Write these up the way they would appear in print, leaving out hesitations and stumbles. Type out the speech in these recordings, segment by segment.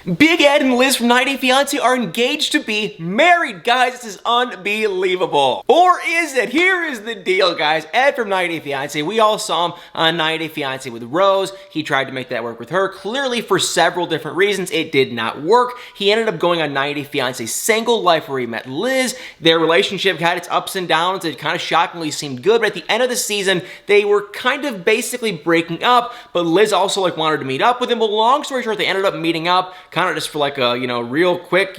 Big Ed and Liz from 90 Day Fiance are engaged to be married. Guys, this is unbelievable. Or is it? Here is the deal, guys. Ed from 90 Day Fiance, we all saw him on 90 Day Fiance with Rose. He tried to make that work with her. Clearly, for several different reasons, it did not work. He ended up going on 90 Day Fiance Single Life where he met Liz. Their relationship had its ups and downs. It kind of shockingly seemed good, but at the end of the season, they were kind of basically breaking up, but Liz also wanted to meet up with him. But long story short, they ended up meeting up kind of just for a, real quick,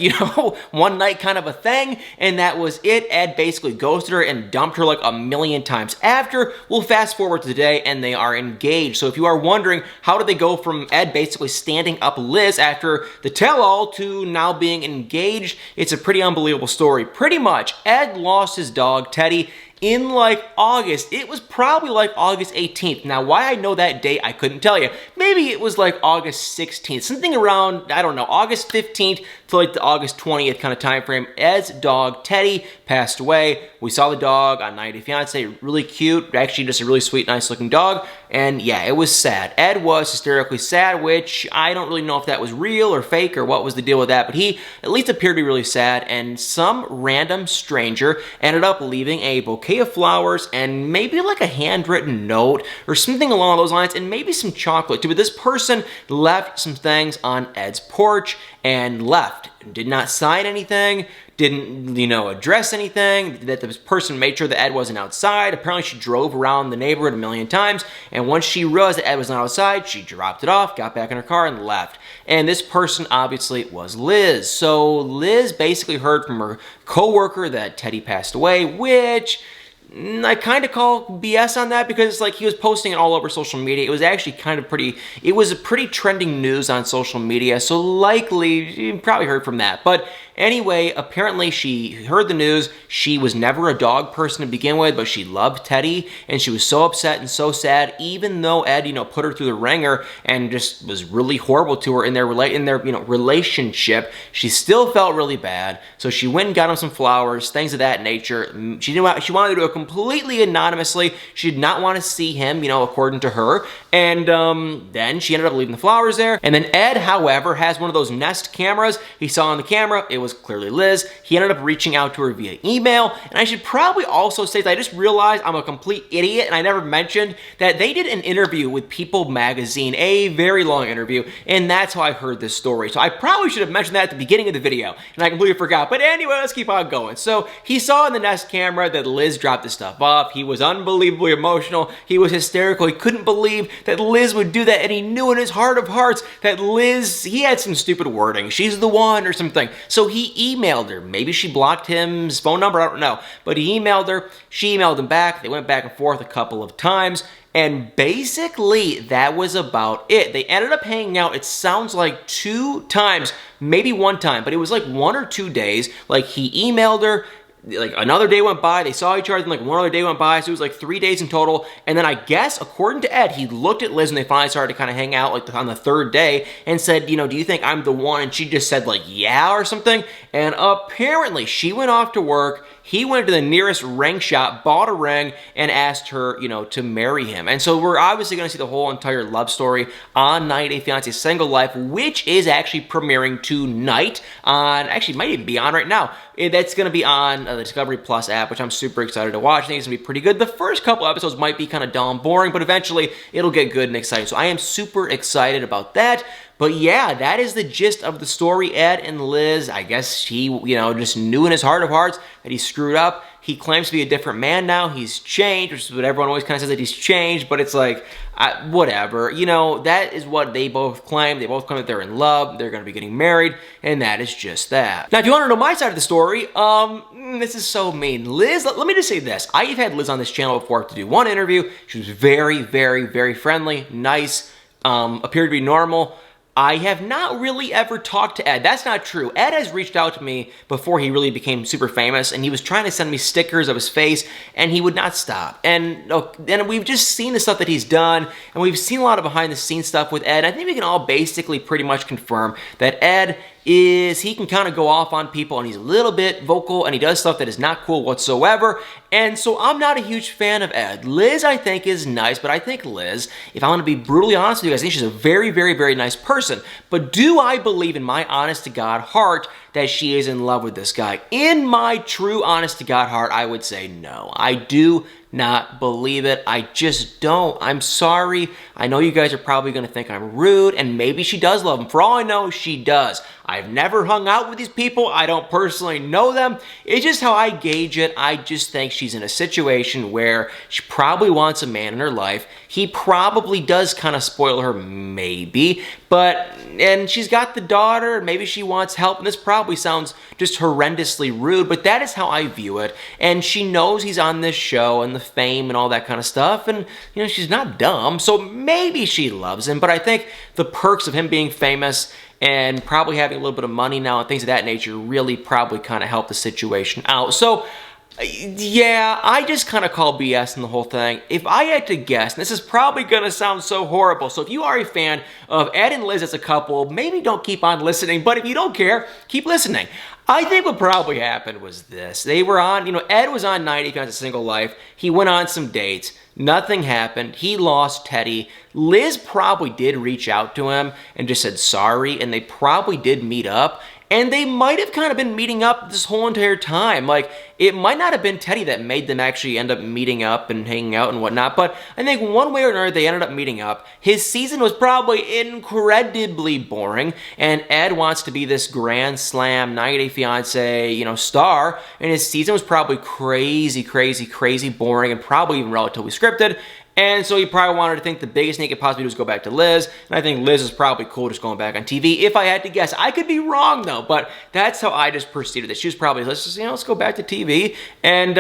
one night kind of a thing, and that was it. Ed basically ghosted her and dumped her a million times after. We'll fast forward to today, and they are engaged. So if you are wondering, how did they go from Ed basically standing up Liz after the tell-all to now being engaged? It's a pretty unbelievable story. Pretty much, Ed lost his dog, Teddy, in August. It was probably August 18th. Now, why I know that date, I couldn't tell you. Maybe it was August 16th. Something around, I don't know, August 15th to the August 20th kind of time frame. Ed's dog, Teddy, passed away. We saw the dog on 90 Day Fiance. Really cute. Actually, just a really sweet, nice looking dog. And yeah, it was sad. Ed was hysterically sad, which I don't really know if that was real or fake or what was the deal with that, but he at least appeared to be really sad, and some random stranger ended up leaving a bouquet of flowers and maybe a handwritten note or something along those lines, and maybe some chocolate too. But this person left some things on Ed's porch and left. Did not sign anything, didn't, address anything. That this person made sure that Ed wasn't outside. Apparently she drove around the neighborhood a million times, and once she realized that Ed was not outside, she dropped it off, got back in her car, and left. And this person obviously was Liz. So Liz basically heard from her coworker that Teddy passed away, which I kind of call BS on that, because he was posting it all over social media. It was actually it was a pretty trending news on social media, so likely you probably heard from that. But anyway, apparently she heard the news. She was never a dog person to begin with, but she loved Teddy, and she was so upset and so sad, even though Ed, put her through the ringer and just was really horrible to her in their relationship. She still felt really bad, so she went and got him some flowers, things of that nature. She wanted to do it completely anonymously. She did not want to see him, according to her. And then she ended up leaving the flowers there. And then Ed, however, has one of those Nest cameras. He saw on the camera, it was clearly Liz. He ended up reaching out to her via email. And I should probably also say that I just realized I'm a complete idiot and I never mentioned that they did an interview with People magazine, a very long interview, and that's how I heard this story. So I probably should have mentioned that at the beginning of the video, and I completely forgot. But anyway, let's keep on going. So he saw in the Nest camera that Liz dropped the stuff off. He was unbelievably emotional. He was hysterical. He couldn't believe that Liz would do that, and he knew in his heart of hearts that Liz, he had some stupid wording. She's the one or something. So he emailed her. Maybe she blocked his phone number, I don't know. But he emailed her. She emailed him back. They went back and forth a couple of times. And basically, that was about it. They ended up hanging out, it sounds like 2 times, maybe 1 time, but it was 1 or 2 days. He emailed her, another day went by, they saw each other, then 1 other day went by, so it was 3 days in total. And then I guess, according to Ed, he looked at Liz and they finally started to kind of hang out on the 3rd day and said, do you think I'm the one? And she just said yeah or something. And apparently she went off to work. He went to the nearest ring shop, bought a ring, and asked her, to marry him. And so we're obviously going to see the whole entire love story on 90 Day Fiance Single Life, which is actually premiering tonight on, actually might even be on right now. That's going to be on the Discovery Plus app, which I'm super excited to watch. I think it's going to be pretty good. The first couple episodes might be kind of dull and boring, but eventually it'll get good and exciting. So I am super excited about that. But yeah, that is the gist of the story. Ed and Liz, I guess he, just knew in his heart of hearts that he screwed up. He claims to be a different man now. He's changed, which is what everyone always kind of says, that he's changed, but it's whatever. That is what they both claim. They both claim that they're in love, they're going to be getting married, and that is just that. Now, if you want to know my side of the story, this is so mean. Liz, let me just say this. I've had Liz on this channel before to do one interview. She was very, very, very friendly, nice, appeared to be normal. I have not really ever talked to Ed. That's not true. Ed has reached out to me before he really became super famous, and he was trying to send me stickers of his face, and he would not stop. And we've just seen the stuff that he's done, and we've seen a lot of behind-the-scenes stuff with Ed. I think we can all basically pretty much confirm that Ed he can kind of go off on people, and he's a little bit vocal, and he does stuff that is not cool whatsoever. And so I'm not a huge fan of Ed. Liz, I think, is nice, but I think Liz, if I want to be brutally honest with you guys, I think she's a very, very, very nice person. person. But do I believe in my honest to God heart that she is in love with this guy? In my true honest to God heart, I would say no. I do not believe it. I just don't. I'm sorry. I know you guys are probably going to think I'm rude, and maybe she does love him. For all I know, she does. I've never hung out with these people. I don't personally know them. It's just how I gauge it. I just think she's in a situation where she probably wants a man in her life. He probably does kind of spoil her, maybe, and she's got the daughter, maybe she wants help, and this probably sounds just horrendously rude, but that is how I view it, and she knows he's on this show, and the fame and all that kind of stuff, and, you know, she's not dumb, so maybe she loves him, but I think the perks of him being famous and probably having a little bit of money now and things of that nature really probably kind of help the situation out. So, yeah, I just kind of call BS in the whole thing. If I had to guess, and this is probably going to sound so horrible, so if you are a fan of Ed and Liz as a couple, maybe don't keep on listening, but if you don't care, keep listening. I think what probably happened was this. They were on, Ed was on 90 Fiance Single Life. He went on some dates. Nothing happened. He lost Teddy. Liz probably did reach out to him and just said sorry, and they probably did meet up. And they might have kind of been meeting up this whole entire time. Like, it might not have been Teddy that made them actually end up meeting up and hanging out and whatnot, but I think one way or another they ended up meeting up. His season was probably incredibly boring, and Ed wants to be this Grand Slam 90 Day Fiance, star, and his season was probably crazy, crazy, crazy boring and probably even relatively scripted. And so he probably wanted to think the biggest thing he could possibly do is go back to Liz. And I think Liz is probably cool just going back on TV. If I had to guess, I could be wrong though, but that's how I just perceived it. She was probably, let's go back to TV. And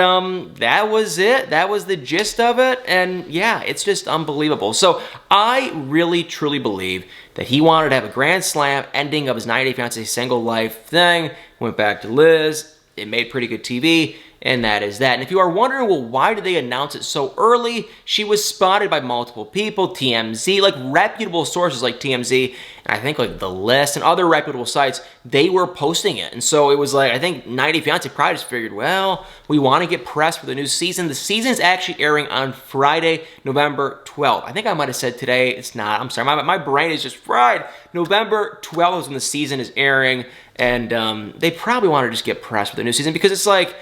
that was it. That was the gist of it. And yeah, it's just unbelievable. So I really, truly believe that he wanted to have a Grand Slam ending of his 90 Day Fiance Single Life thing. Went back to Liz. It made pretty good TV. And that is that. And if you are wondering, well, why did they announce it so early? She was spotted by multiple people, TMZ, like reputable sources like TMZ, and I think like The List and other reputable sites, they were posting it. And so it was like, I think 90 Day Fiance probably just figured, well, we want to get press for the new season. The season is actually airing on Friday, November 12th. I think I might have said today. It's not. I'm sorry. My brain is just fried. November 12th is when the season is airing, and they probably want to just get press for the new season because it's like,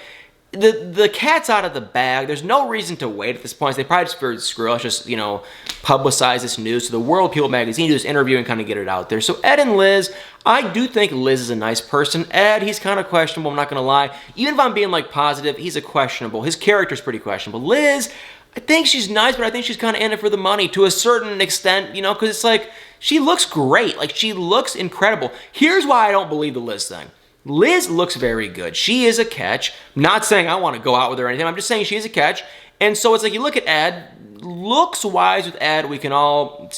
the cat's out of the bag. There's no reason to wait at this point. They probably just figured, screw it, let's just, publicize this news to the World People magazine, do this interview and kind of get it out there. So Ed and Liz, I do think Liz is a nice person. Ed, he's kind of questionable, I'm not going to lie. Even if I'm being like positive, he's a questionable. His character's pretty questionable. Liz, I think she's nice, but I think she's kind of in it for the money to a certain extent, because it's like, she looks great. Like, she looks incredible. Here's why I don't believe the Liz thing. Liz looks very good. She is a catch. I'm not saying I want to go out with her or anything. I'm just saying she is a catch. And so it's like you look at Ed, looks-wise with Ed, we can all,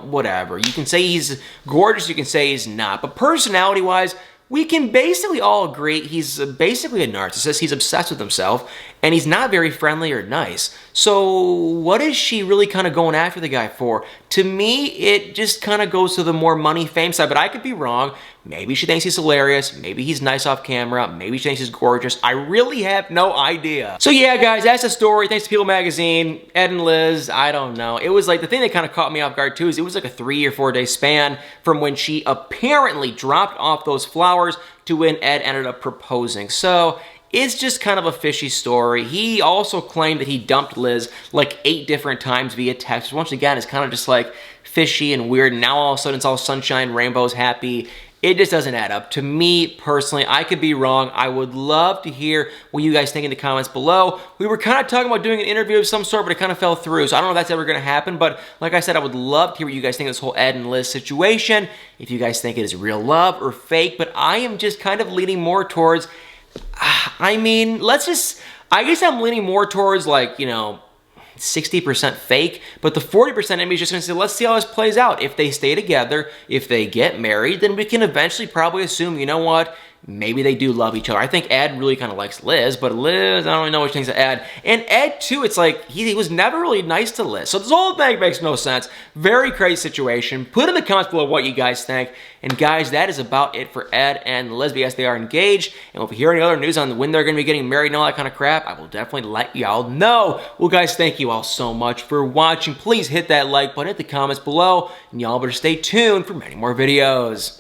whatever. You can say he's gorgeous, you can say he's not. But personality-wise, we can basically all agree he's basically a narcissist. He's obsessed with himself, and he's not very friendly or nice. So what is she really kind of going after the guy for? To me, it just kind of goes to the more money, fame side, but I could be wrong. Maybe she thinks he's hilarious. Maybe he's nice off camera. Maybe she thinks he's gorgeous. I really have no idea. So yeah, guys, that's the story. Thanks to People Magazine, Ed and Liz, I don't know. It was like, the thing that kind of caught me off guard too is it was like a 3 or 4 day span from when she apparently dropped off those flowers to when Ed ended up proposing. So it's just kind of a fishy story. He also claimed that he dumped Liz like 8 different times via text. Once again, it's kind of just like fishy and weird. And now all of a sudden it's all sunshine, rainbows, happy. It just doesn't add up. To me, personally, I could be wrong. I would love to hear what you guys think in the comments below. We were kind of talking about doing an interview of some sort, but it kind of fell through. So I don't know if that's ever going to happen. But like I said, I would love to hear what you guys think of this whole Ed and Liz situation. If you guys think it is real love or fake. But I am just kind of leaning more towards, I guess I'm leaning more towards like, 60% fake, but the 40% of me is just going to say, let's see how this plays out. If they stay together, if they get married, then we can eventually probably assume, you know what, maybe they do love each other. I think Ed really kind of likes Liz, but Liz, I don't really know what she thinks of Ed. And Ed, too, it's like, he was never really nice to Liz. So this whole thing makes no sense. Very crazy situation. Put in the comments below what you guys think. And guys, that is about it for Ed and Liz. Yes, they are engaged. And if we hear any other news on when they're going to be getting married and all that kind of crap, I will definitely let y'all know. Well, guys, thank you all so much for watching. Please hit that like button, hit the comments below, and y'all better stay tuned for many more videos.